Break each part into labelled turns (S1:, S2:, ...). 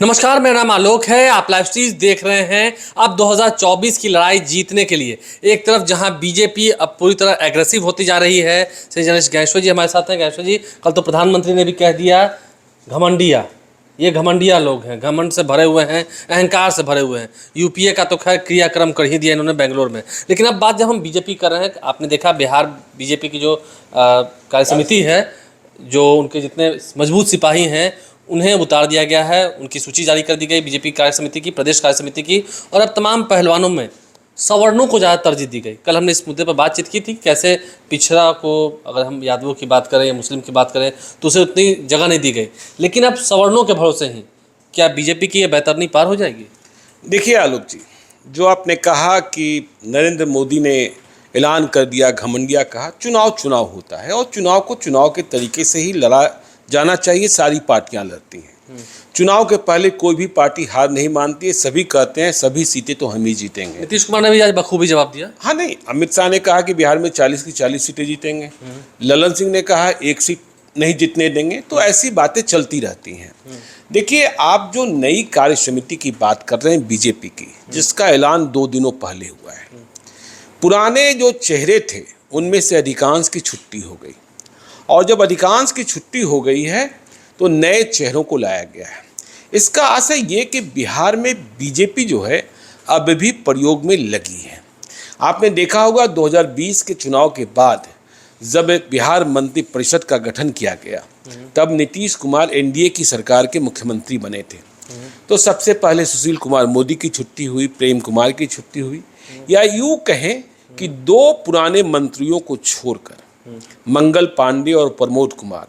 S1: नमस्कार, मेरा नाम आलोक है। आप लाइव स्ट्रीम देख रहे हैं। अब 2024 की लड़ाई जीतने के लिए एक तरफ जहां बीजेपी अब पूरी तरह एग्रेसिव होती जा रही है। श्री गणेश गैंगेश्वर जी हमारे साथ हैं। गैंगेश्वर जी, कल तो प्रधानमंत्री ने भी कह दिया घमंडिया, ये घमंडिया लोग हैं, घमंड से भरे हुए हैं, अहंकार से भरे हुए हैं। यूपीए का तो खैर क्रियाक्रम कर ही दिया इन्होंने बेंगलोर में। लेकिन अब बात जब हम बीजेपी कर रहे हैं, आपने देखा बिहार बीजेपी की जो कार्य समिति है, जो उनके जितने मजबूत सिपाही हैं उन्हें उतार दिया गया है। उनकी सूची जारी कर दी गई बीजेपी कार्य समिति की, प्रदेश कार्य समिति की। और अब तमाम पहलवानों में सवर्णों को ज़्यादा तरजीह दी गई। कल हमने इस मुद्दे पर बातचीत की थी, कैसे पिछड़ा को, अगर हम यादवों की बात करें या मुस्लिम की बात करें, तो उसे उतनी जगह नहीं दी गई। लेकिन अब सवर्णों के भरोसे ही क्या बीजेपी की ये बैतरनी पार हो जाएगी?
S2: देखिए आलोक जी, जो आपने कहा कि नरेंद्र मोदी ने ऐलान कर दिया, घमंडिया कहा, चुनाव होता है और चुनाव को चुनाव के तरीके से ही लड़ा जाना चाहिए। सारी पार्टियां लड़ती हैं। चुनाव के पहले कोई भी पार्टी हार नहीं मानती है। सभी कहते हैं सभी सीटें तो हम ही जीतेंगे।
S1: नीतीश कुमार ने भी आज बखूबी जवाब दिया।
S2: हाँ, नहीं, अमित शाह ने कहा कि बिहार में 40 की 40 सीटें जीतेंगे। ललन सिंह ने कहा 1 सीट नहीं जीतने देंगे। तो ऐसी बातें चलती रहती हैं। देखिए, आप जो नई कार्य समिति की बात कर रहे हैं बीजेपी की, जिसका ऐलान 2 दिनों पहले हुआ है, पुराने जो चेहरे थे उनमें से अधिकांश की छुट्टी हो गई। और जब अधिकांश की छुट्टी हो गई है तो नए चेहरों को लाया गया है। इसका आशय ये कि बिहार में बीजेपी जो है अब भी प्रयोग में लगी है। आपने देखा होगा 2020 के चुनाव के बाद जब बिहार मंत्री परिषद का गठन किया गया, तब नीतीश कुमार एनडीए की सरकार के मुख्यमंत्री बने थे। तो सबसे पहले सुशील कुमार मोदी की छुट्टी हुई, प्रेम कुमार की छुट्टी हुई, या यूँ कहें कि 2 पुराने मंत्रियों को छोड़कर मंगल पांडे और प्रमोद कुमार,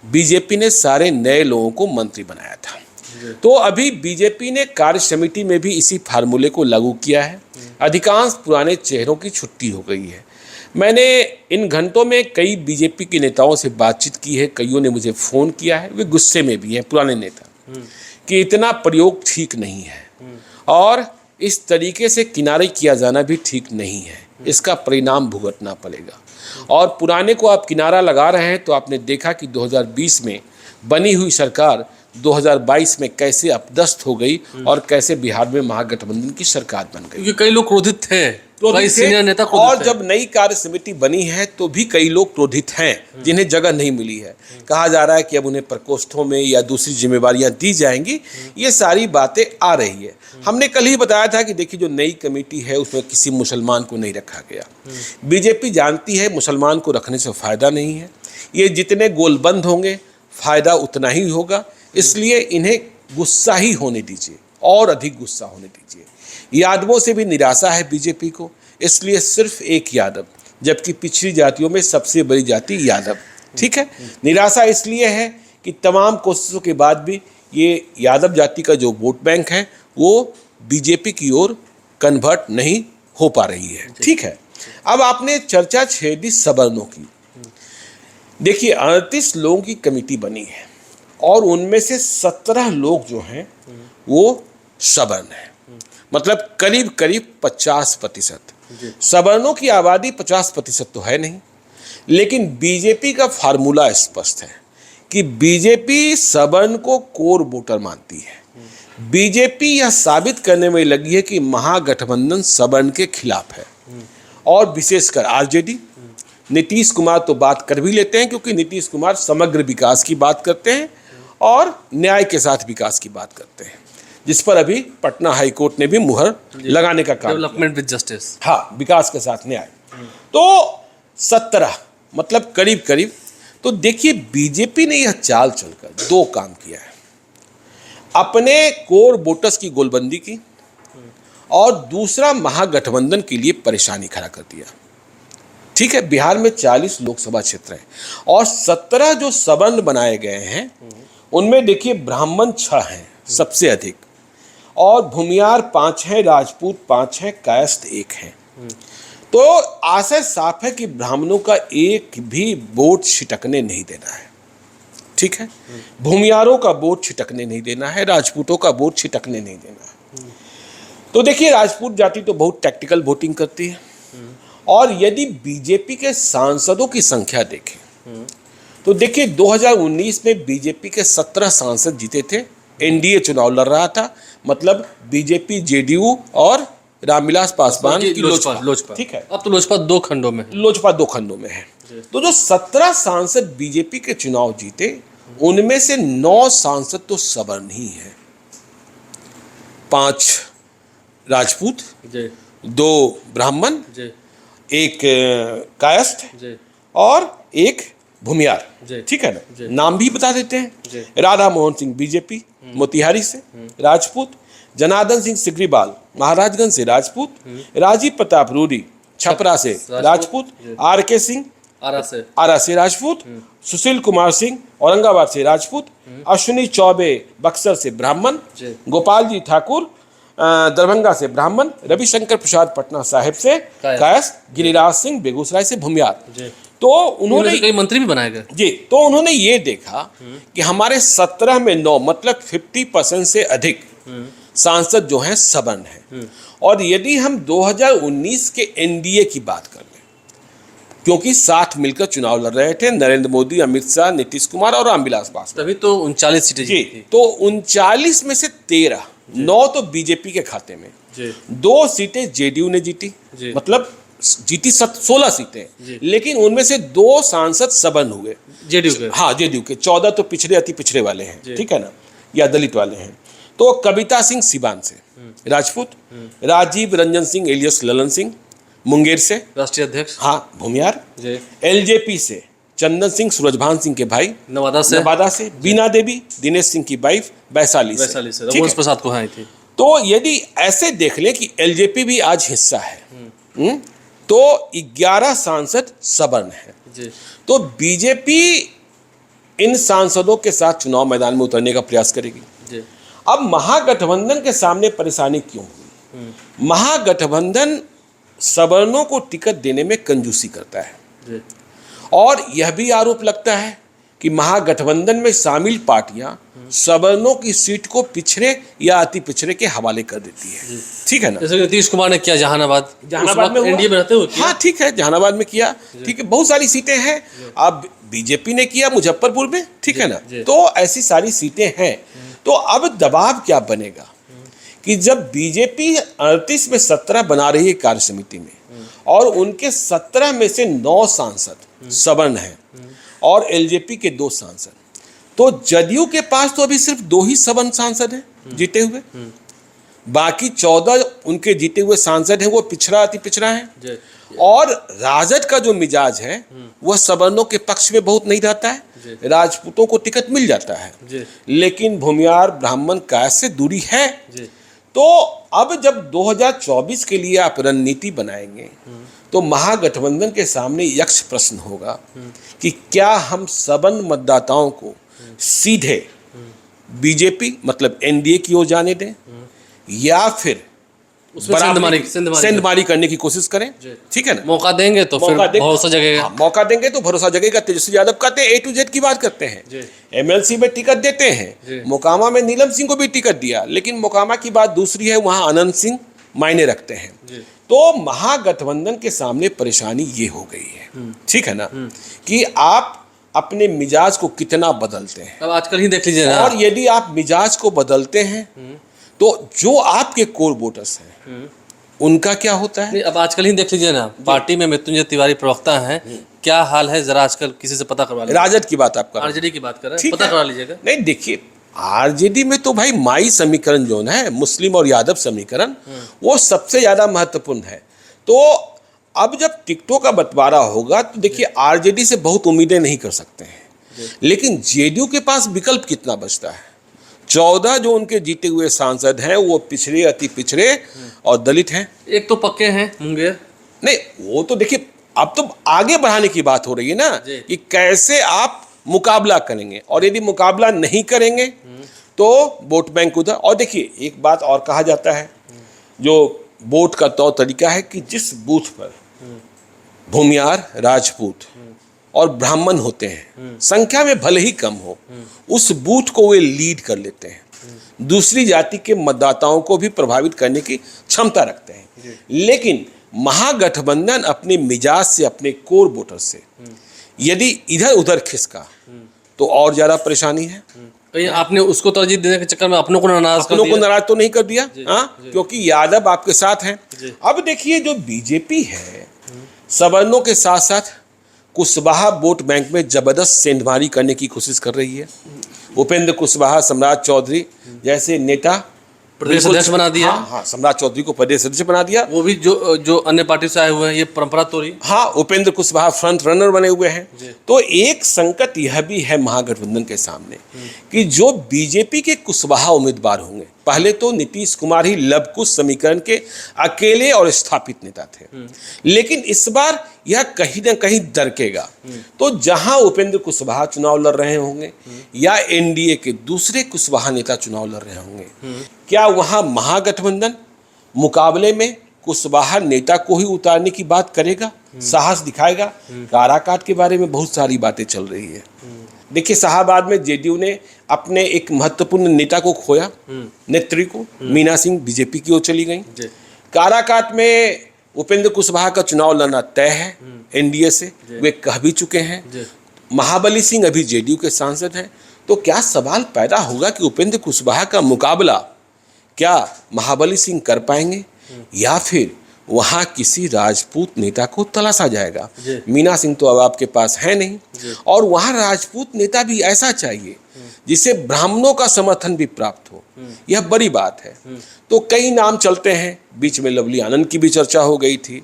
S2: बीजेपी ने सारे नए लोगों को मंत्री बनाया था। तो अभी बीजेपी ने कार्य समिति में भी इसी फार्मूले को लागू किया है। अधिकांश पुराने चेहरों की छुट्टी हो गई है। मैंने इन घंटों में कई बीजेपी के नेताओं से बातचीत की है। कईयों ने मुझे फ़ोन किया है, वे गुस्से में भी हैं, पुराने नेता, कि इतना प्रयोग ठीक नहीं है और इस तरीके से किनारे किया जाना भी ठीक नहीं है। इसका परिणाम भुगतना पड़ेगा। और पुराने को आप किनारा लगा रहे हैं तो आपने देखा कि 2020 में बनी हुई सरकार 2022 में कैसे अपदस्थ हो गई और कैसे बिहार में महागठबंधन की सरकार बन गई।
S1: क्योंकि कई लोग क्रोधित थे, कई सीनियर नेता क्रोधित
S2: और
S1: थे।
S2: जब नई कार्य समिति बनी है तो भी कई लोग क्रोधित हैं, जिन्हें जगह नहीं मिली है। कहा जा रहा है कि अब उन्हें प्रकोष्ठों में या दूसरी जिम्मेवारियां दी जाएंगी। ये सारी बातें आ रही है। हमने कल ही बताया था कि देखिए, जो नई कमेटी है उसमें किसी मुसलमान को नहीं रखा गया। बीजेपी जानती है मुसलमान को रखने से फायदा नहीं है। ये जितने गोलबंद होंगे फायदा उतना ही होगा। इसलिए इन्हें गुस्सा ही होने दीजिए और अधिक गुस्सा होने दीजिए। यादवों से भी निराशा है बीजेपी को, इसलिए सिर्फ एक यादव, जबकि पिछड़ी जातियों में सबसे बड़ी जाति यादव। ठीक है, निराशा इसलिए है कि तमाम कोशिशों के बाद भी ये यादव जाति का जो वोट बैंक है वो बीजेपी की ओर कन्वर्ट नहीं हो पा रही है। ठीक है, अब आपने चर्चा छेड़ दी सवर्णों की। देखिए, 38 लोगों की कमेटी बनी है और उनमें से 17 लोग जो हैं वो सवर्ण हैं। मतलब करीब करीब 50%। सवर्णों की आबादी 50% तो है नहीं, लेकिन बीजेपी का फार्मूला स्पष्ट है कि बीजेपी सवर्ण को कोर वोटर मानती है। बीजेपी यह साबित करने में लगी है कि महागठबंधन सवर्ण के खिलाफ है। और विशेषकर आरजेडी, नीतीश कुमार तो बात कर भी लेते हैं, क्योंकि नीतीश कुमार समग्र विकास की बात करते हैं और न्याय के साथ विकास की बात करते हैं, जिस पर अभी पटना हाई कोर्ट ने भी मुहर लगाने का काम,
S1: डेवलपमेंट विद जस्टिस,
S2: हाँ, विकास के साथ न्याय। तो 17 मतलब करीब करीब। तो देखिए, बीजेपी ने यह चाल चलकर 2 काम किया है। अपने कोर वोटर्स की गोलबंदी की और दूसरा महागठबंधन के लिए परेशानी खड़ा कर दिया। ठीक है, बिहार में 40 लोकसभा क्षेत्र हैं और 17 जो सवर्ण बनाए गए हैं उनमें देखिए ब्राह्मण 6 हैं सबसे अधिक, और भूमियार 5 हैं, राजपूत 5 हैं, कायस्थ 1 हैं। तो आशय साफ है कि ब्राह्मणों का एक भी वोट छिटकने नहीं देना है। ठीक है, भूमियारों का वोट छिटकने नहीं देना है, राजपूतों का वोट छिटकने नहीं देना है। तो देखिए, राजपूत जाति तो बहुत टैक्टिकल वोटिंग करती है। और यदि बीजेपी के सांसदों की संख्या देखें तो देखिए 2019 में बीजेपी के 17 सांसद जीते थे एनडीए चुनाव लड़ रहा था, मतलब बीजेपी, जेडीयू और रामविलास पासवान की लोजपा। ठीक है,
S1: अब तो लोजपा 2 खंडों में है।
S2: लोजपा 2 खंडों में है। तो जो 17 सांसद बीजेपी के चुनाव जीते, उनमें से 9 सांसद तो सवर्ण ही हैं। 5 राजपूत, 2 ब्राह्मण, 1 कायस्थ और 1 भूमियार। ठीक है ना, नाम भी बता देते हैं। राधा मोहन सिंह बीजेपी मोतिहारी से राजपूत, जनार्दन सिंह सिग्रीवाल महाराजगंज से राजपूत, राजीव प्रताप रूडी छपरा से राजपूत, आर के सिंह आरा से राजपूत, सुशील कुमार सिंह औरंगाबाद से राजपूत, अश्विनी चौबे बक्सर से ब्राह्मण, गोपाल जी ठाकुर दरभंगा से ब्राह्मण, रविशंकर प्रसाद पटना साहिब से कायस्थ, गिरिराज सिंह बेगूसराय से भूमियार। तो उन्होंने
S1: कई मंत्री भी बनाए गए
S2: जी। तो उन्होंने ये देखा कि हमारे 17 में 9 मतलब 50% से अधिक सांसद जो हैं सवर्ण हैं। और यदि हम 2019 के एनडीए की बात कर लें, क्योंकि साथ मिलकर चुनाव लड़ रहे थे नरेंद्र मोदी, अमित शाह, नीतीश कुमार और रामविलास पासवान,
S1: तभी तो 39 सीटें
S2: जी।
S1: जीती।
S2: तो 39 में से 13, 9 तो बीजेपी के खाते में, 2 सीटें जेडीयू ने जीती, मतलब जीती 16 सीटें, लेकिन उनमें से 2 सांसद सवर्ण हुए
S1: जेडीयू के।
S2: हाँ, जेडीयू के। 14 तो पिछड़े, अति पिछड़े वाले हैं, ठीक है ना, या दलित वाले हैं। तो कविता सिंह सिवान से राजपूत, राजीव रंजन सिंह एलियस ललन सिंह मुंगेर से
S1: राष्ट्रीय अध्यक्ष,
S2: हाँ भूमियार, एलजेपी से चंदन सिंह सूरजभान सिंह के भाई नवादा से, बीना देवी दिनेश सिंह की वाइफ वैशाली से
S1: रघुवंश प्रसाद को थी।
S2: तो यदि ऐसे देख लें कि एलजेपी भी आज हिस्सा है, तो 11 सांसद सवर्ण हैं। तो बीजेपी इन सांसदों के साथ चुनाव मैदान में उतरने का प्रयास करेगी। अब महागठबंधन के सामने परेशानी क्यों हुई? महागठबंधन सवर्णों को टिकट देने में कंजूसी करता है, और यह भी आरोप लगता है कि महागठबंधन में शामिल पार्टियां सवर्णों की सीट को पिछड़े या अति पिछड़े के हवाले कर देती है। ठीक है ना,
S1: जैसे नीतीश कुमार ने किया जहानाबाद में
S2: एनडीए
S1: में रहते हुए।
S2: हाँ ठीक है, जहानाबाद में किया, ठीक है, बहुत सारी सीटें हैं। अब बीजेपी ने किया मुजफ्फरपुर में, ठीक है ना, तो ऐसी सारी सीटें हैं। तो अब दबाव क्या बनेगा कि जब बीजेपी 38 में 17 बना रही है कार्य समिति में, और उनके 17 में से 9 सांसद सवर्ण हैं और एलजेपी के 2 सांसद, तो जदयू के पास तो अभी सिर्फ 2 ही सवर्ण सांसद हैं जीते हुए, बाकी 14 उनके जीते हुए सांसद हैं वो पिछड़ा अति पिछड़ा है। और राजद का जो मिजाज है वह सवर्णों के पक्ष में बहुत नहीं रहता है, राजपूतों को टिकट मिल जाता है, लेकिन भूमियार ब्राह्मण कायस्थ से दूरी है। तो अब जब 2024 के लिए आप रणनीति बनाएंगे, तो महागठबंधन के सामने यक्ष प्रश्न होगा कि क्या हम सवर्ण मतदाताओं को सीधे बीजेपी मतलब एनडीए की ओर जाने दें, या फिर सेंधमारी करने की कोशिश करें। ठीक है ना,
S1: मौका देंगे तो फिर भरोसा जगेगा।
S2: मौका देंगे तो भरोसा जगेगा। तेजस्वी यादव कहते हैं A to Z की बात करते हैं, एमएलसी में टिकट देते हैं, मोकामा में नीलम सिंह को भी टिकट दिया, लेकिन मोकामा की बात दूसरी है, वहां अनंत सिंह मायने रखते हैं। तो महागठबंधन के सामने परेशानी ये हो गई है, ठीक है ना, कि आप अपने मिजाज को कितना बदलते हैं।
S1: अब आजकल ही देख लीजिए ना,
S2: और यदि आप मिजाज को बदलते हैं तो जो आपके कोर वोटर्स हैं उनका क्या होता है।
S1: अब आजकल ही देख लीजिए ना, पार्टी में मृत्युंजय तिवारी प्रवक्ता हैं, क्या हाल है जरा आजकल किसी से पता करवा लीजिए।
S2: राजद की बात आप कर,
S1: आरजेडी की बात कर रहे हैं, पता करवा लीजिएगा।
S2: नहीं देखिए, आरजेडी में तो भाई माई समीकरण जो है, मुस्लिम और यादव समीकरण, वो सबसे ज्यादा महत्वपूर्ण है। तो अब जब टिकटों का बंटवारा होगा तो देखिए आरजेडी से बहुत उम्मीदें नहीं कर सकते हैं, लेकिन जेडीयू के पास विकल्प कितना बचता है। 14 जो उनके जीते हुए सांसद हैं वो पिछड़े अति पिछड़े और दलित हैं।
S1: एक तो पक्के हैं मुंगेर,
S2: नहीं वो तो देखिए अब तो आगे बढ़ाने की बात हो रही है ना, कि कैसे आप मुकाबला करेंगे, और यदि मुकाबला नहीं करेंगे तो वोट बैंक उधर। और देखिए एक बात और कहा जाता है, जो वोट का तौर तरीका है कि जिस बूथ पर भूमियार, राजपूत और ब्राह्मण होते हैं, संख्या में भले ही कम हो, उस बूथ को वे लीड कर लेते हैं, दूसरी जाति के मतदाताओं को भी प्रभावित करने की क्षमता रखते हैं। लेकिन महागठबंधन अपने मिजाज से, अपने कोर वोटर से यदि इधर उधर खिसका तो और ज़्यादा परेशानी है।
S1: कहीं आपने उसको तरजीह देने के चक्कर में अपनों को नाराज कर
S2: अपनों को
S1: दिया?
S2: नाराज तो नहीं कर दिया, हाँ, क्योंकि यादव आपके साथ हैं।
S1: जी।
S2: अब देखिए जो बीजेपी है, सवर्णों के साथ साथ कुशवाहा वोट बैंक में जबरदस्त सेंधमारी करने की कोशिश कर रही है। उपेंद्र कुशवाहा, सम्राट चौधरी जैसे नेता
S1: प्रदेश
S2: बिल्कुल-
S1: अध्यक्ष बना दिया।
S2: हाँ, हाँ, सम्राट चौधरी को प्रदेश अध्यक्ष बना दिया।
S1: वो भी जो अन्य पार्टी से आए हुए हैं, ये परंपरा तोड़ी।
S2: हाँ, उपेंद्र कुशवाहा फ्रंट रनर बने हुए हैं।
S1: जी।
S2: तो एक संकट यह भी है महागठबंधन के सामने कि जो बीजेपी के कुशवाहा उम्मीदवार होंगे, पहले तो नीतीश कुमार ही लवकुश समीकरण के अकेले और स्थापित नेता थे, लेकिन इस बार यह कहीं ना कहीं दरकेगा। तो जहां उपेंद्र कुशवाहा चुनाव लड़ रहे होंगे या एनडीए के दूसरे कुशवाहा नेता चुनाव लड़ रहे होंगे, क्या वहां महागठबंधन मुकाबले में कुशवाहा नेता को ही उतारने की बात करेगा, साहस दिखाएगा? काराकाट के बारे में बहुत सारी बातें चल रही है। देखिए, शाहाबाद में जेडीयू ने अपने एक महत्वपूर्ण नेता को खोया, नेत्री को। मीना सिंह बीजेपी की ओर चली गई। काराकाट में उपेंद्र कुशवाहा का चुनाव लड़ना तय है एनडीए से, वे कह भी चुके हैं। महाबली सिंह अभी जेडीयू के सांसद हैं। तो क्या सवाल पैदा होगा कि उपेंद्र कुशवाहा का मुकाबला क्या महाबली सिंह कर पाएंगे या फिर वहां किसी राजपूत नेता को तलाशा जाएगा? मीना सिंह तो अब आपके पास है नहीं, और वहां राजपूत नेता भी ऐसा चाहिए जिसे ब्राह्मणों का समर्थन भी प्राप्त हो। यह बड़ी बात है। तो कई नाम चलते हैं। बीच में लवली आनंद की भी चर्चा हो गई थी,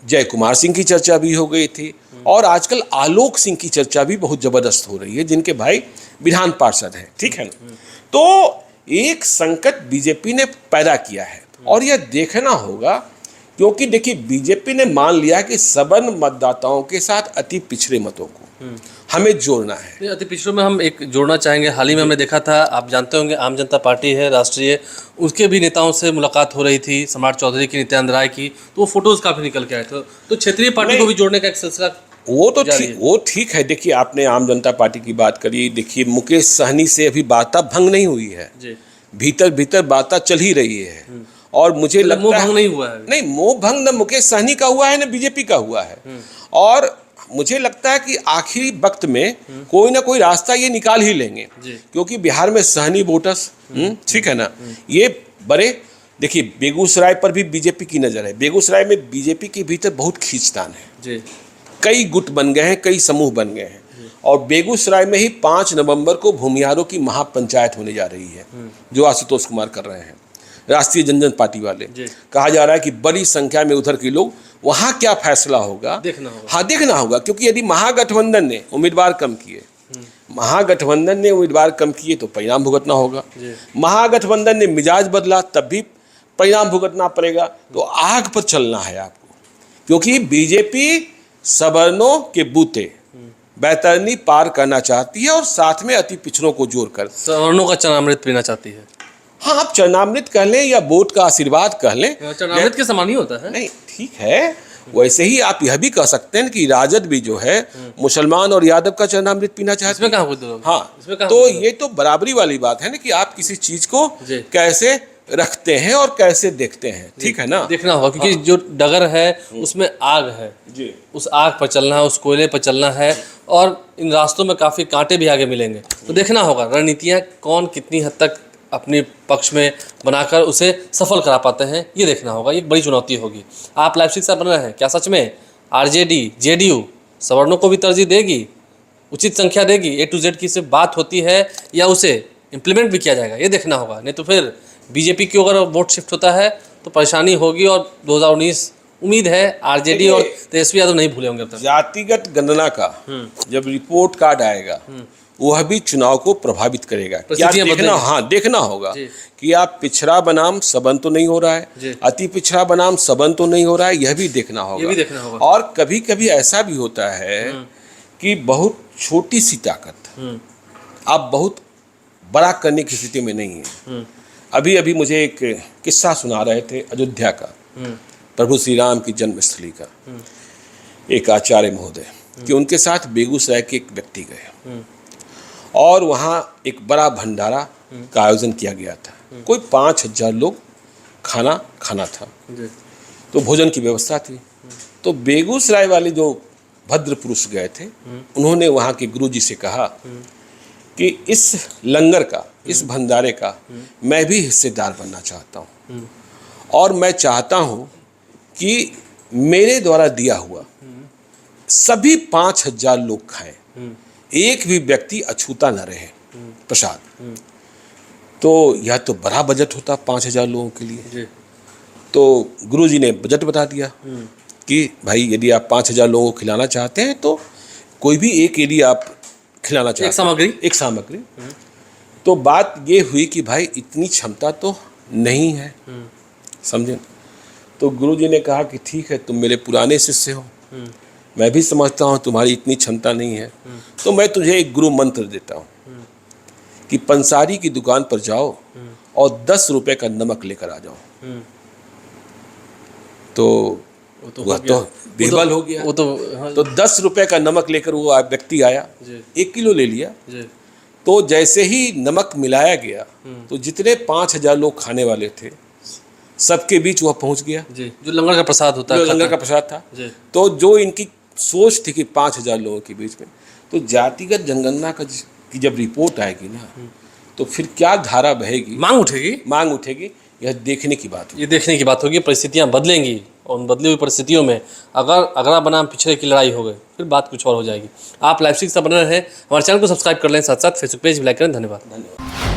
S2: जय कुमार सिंह की चर्चा भी हो गई थी, और आजकल आलोक सिंह की चर्चा भी बहुत जबरदस्त हो रही है, जिनके भाई विधान पार्षद हैं। ठीक है ना? तो एक संकट बीजेपी ने पैदा किया है, और यह देखना होगा, क्योंकि देखिए बीजेपी ने मान लिया कि सवर्ण मतदाताओं के साथ अति पिछड़े मतों को हमें जोड़ना है।
S1: अति पिछड़ों में हम एक जोड़ना चाहेंगे। हाल ही में हमने देखा था, आप जानते होंगे, आम जनता पार्टी है राष्ट्रीय, उसके भी नेताओं से मुलाकात हो रही थी, सम्राट चौधरी की, नित्यानंद राय की, तो वो फोटोज काफी निकल के आए थे। तो क्षेत्रीय पार्टी को भी जोड़ने का एक सिलसिला
S2: वो ठीक है। देखिए, आपने आम जनता पार्टी की बात करी। देखिए, मुकेश सहनी से अभी वार्ता भंग नहीं हुई है, भीतर भीतर वार्ता चल ही रही है, और मुझे लगता है
S1: मोह भंग नहीं हुआ है।
S2: नहीं, मोह भंग न मुकेश सहनी का हुआ है न बीजेपी का हुआ है। और मुझे लगता है कि आखिरी वक्त में कोई ना कोई रास्ता ये निकाल ही लेंगे, क्योंकि बिहार में सहनी वोटर्स, ठीक है ना, ये बड़े, देखिए बेगूसराय पर भी बीजेपी की नजर है। बेगूसराय में बीजेपी के भीतर बहुत खींचतान है, कई गुट बन गए हैं, कई समूह बन गए हैं, और बेगूसराय में ही 5 नवंबर को भूमिहारों की महापंचायत होने जा रही है, जो आशुतोष कुमार कर रहे हैं, राष्ट्रीय जनता पार्टी वाले। कहा जा रहा है कि बड़ी संख्या में उधर के लोग, वहां क्या फैसला होगा देखना होगा। हाँ, देखना होगा, क्योंकि यदि महागठबंधन ने उम्मीदवार कम किए, तो परिणाम भुगतना होगा। महागठबंधन ने मिजाज बदला, तब भी परिणाम भुगतना पड़ेगा। तो आग पर चलना है आपको, क्योंकि बीजेपी सवर्णों के बूते बैतरनी पार करना चाहती है, और साथ में अति पिछड़ों को जोड़कर
S1: सवर्णों का चरणामृत पीना चाहती है।
S2: हाँ, आप चरणामृत कह लें या वोट का आशीर्वाद कह लें,
S1: चरणामृत के समान ही होता है।
S2: नहीं, ठीक है। वैसे ही आप यह भी कह सकते हैं कि राजद भी जो है मुसलमान और यादव का चरणामृत पीना चाहते हैं।
S1: इसमें कहाँ कोई
S2: हाँ, तो ये तो बराबरी वाली बात है ना, कि आप किसी चीज को कैसे रखते हैं और कैसे देखते हैं। ठीक है ना?
S1: देखना होगा, क्योंकि जो डगर है उसमें आग है जी, उस आग पर चलना है, उस कोयले पर चलना है, और इन रास्तों में काफ़ी कांटे भी आगे मिलेंगे। तो देखना होगा रणनीतियाँ कौन कितनी हद तक अपने पक्ष में बनाकर उसे सफल करा पाते हैं, ये देखना होगा। ये बड़ी चुनौती होगी। आप लाइव शिक्षा बन रहे हैं, क्या सच में आरजेडी जेडीयू सवर्णों को भी तरजीह देगी, उचित संख्या देगी, A to Z की सिर्फ बात होती है, या उसे इम्प्लीमेंट भी किया जाएगा? ये देखना होगा। नहीं तो फिर बीजेपी की अगर वोट शिफ्ट होता है तो परेशानी होगी, और 2019 उम्मीद है आरजेडी और तेजस्वी यादव नहीं भूले होंगे अब तक।
S2: जातिगत गणना का जब रिपोर्ट कार्ड आएगा, वह भी चुनाव को प्रभावित करेगा। क्या देखना? हाँ, देखना होगा कि आप पिछड़ा बनाम सबन तो नहीं हो रहा है, अति पिछड़ा बनाम सबन तो नहीं हो रहा है, यह भी देखना होगा। और कभी कभी ऐसा भी होता है कि बहुत छोटी सी ताकत आप बहुत बड़ा करने की स्थिति में नहीं है। अभी अभी मुझे एक किस्सा सुना रहे थे अयोध्या का, प्रभु श्री राम की जन्मस्थली का, एक आचार्य महोदय, कि उनके साथ बेगूसराय के एक व्यक्ति गए, और वहाँ एक बड़ा भंडारा का आयोजन किया गया था। कोई 5000 लोग खाना था, तो भोजन की व्यवस्था थी। तो बेगूसराय वाले जो भद्र पुरुष गए थे, उन्होंने वहाँ के गुरुजी से कहा कि इस लंगर का, इस भंडारे का मैं भी हिस्सेदार बनना चाहता हूँ। और मैं चाहता हूँ कि मेरे द्वारा दिया हुआ सभी 5,000 लोग खाएं, एक भी व्यक्ति अछूता न रहे प्रसाद। तो यह तो बड़ा बजट होता 5,000 लोगों के लिए। तो गुरुजी ने बजट बता दिया कि भाई यदि आप 5,000 लोगों को खिलाना चाहते हैं तो कोई भी एक यदि आप खिलाना चाहते हैं, एक सामग्री। तो बात ये हुई कि भाई इतनी क्षमता तो नहीं है, समझे। तो गुरुजी ने कहा कि ठीक है, तुम मेरे पुराने शिष्य हो, मैं भी समझता हूँ तुम्हारी इतनी क्षमता नहीं है, तो मैं तुझे एक गुरु मंत्र देता हूँ कि पंसारी की दुकान पर जाओ और 10 रुपए का नमक लेकर आ जाओ। तो वह तो बेबल हो गया। तो 10 रुपए का नमक लेकर वो व्यक्ति आया, 1 किलो ले लिया। तो जैसे ही नमक मिलाया गया तो जितने 5,000 लोग खाने वाले थे सबके बीच वह पहुंच गया।
S1: जो लंगर का प्रसाद होता है,
S2: जो लंगर का प्रसाद था। तो जो इनकी सोच थी कि 5,000 लोगों के बीच में, तो जातिगत जनगणना की जब रिपोर्ट आएगी ना, तो फिर क्या धारा बहेगी, मांग उठेगी, यह देखने की बात होगी।
S1: ये देखने की बात होगी। परिस्थितियां बदलेंगी और उन बदली हुई परिस्थितियों में अगर अगला बनाम पिछड़े की लड़ाई हो गई, फिर बात कुछ और हो जाएगी। आप लाइव स्ट्रीम से बने रहें, हमारे चैनल को सब्सक्राइब कर लें, साथ साथ फेसबुक पेज भी लाइक करें। धन्यवाद।